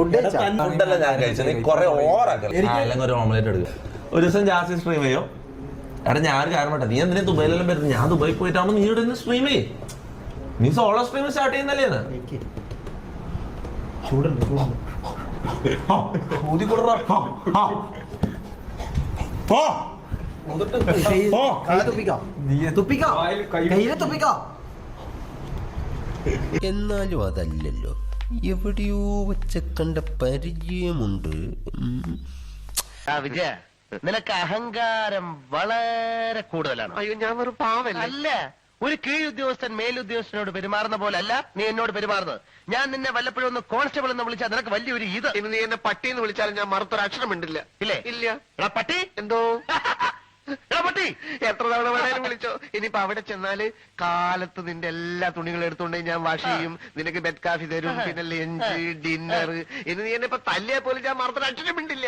ഫുഡല്ല ഞാൻ കഴിച്ചത്, കുറെ ഓവറാക്കൽ. അല്ലെങ്കിൽ ഒരു ഓംലേറ്റ് എടുക്കുക. ഒരു ദിവസം ജാസ്തി സ്ട്രീം ചെയ്യോ. കാരണം ഞാൻ ഒരു കാര്യം നീ എന്തിനാ ദുബൈയിലെല്ലാം വരുന്നത്? ഞാൻ ദുബായി പോയിട്ടാകുമ്പോ നീ ഇവിടെ നിന്ന് സ്ട്രീം ചെയ്യേ. നീ സോളോ സ്ട്രീം സ്റ്റാർട്ട് ചെയ്യുന്നല്ലേ? എന്നാലും അതല്ലല്ലോ, എവിടെയോ വെച്ച കണ്ട പരിചയമുണ്ട്. വിജയ, നിനക്ക് അഹങ്കാരം വളരെ കൂടുതലാണ്. അയ്യോ, ഞാൻ ഒരു പാവല്ല. അല്ല, ഒരു കീഴുദ്യോഗസ്ഥൻ മേലുദ്യോഗസ്ഥനോട് പെരുമാറുന്ന പോലെ അല്ല നീ എന്നോട് പെരുമാറുന്നത്. ഞാൻ നിന്നെ വല്ലപ്പോഴും ഒന്ന് കോൺസ്റ്റബിൾ എന്ന് വിളിച്ചാൽ നിനക്ക് വലിയൊരു ഇത്. ഇന്ന് നീ എന്നെ പട്ടിന്ന് വിളിച്ചാലും ഞാൻ മറുത്തൊരു അക്ഷരം ഉണ്ടില്ല. ഇല്ലേ? ഇല്ല. എടാ പട്ടി. എന്തോ എടാ പട്ടി, എത്ര തവണ വേണേലും വിളിച്ചോ. ഇനിയിപ്പോ അവിടെ ചെന്നാല് കാലത്ത് നിന്റെ എല്ലാ തുണികളും എടുത്തോണ്ട് ഞാൻ വാഷ് ചെയ്യും, നിനക്ക് ബെഡ് കാഫി തരും, പിന്നെ ലഞ്ച് ഡിന്നർ. ഇനി നീ എന്നെ ഇപ്പൊ തല്ലിയാ പോലും ഞാൻ മറുത്തൊരു അക്ഷരം ഉണ്ടില്ല.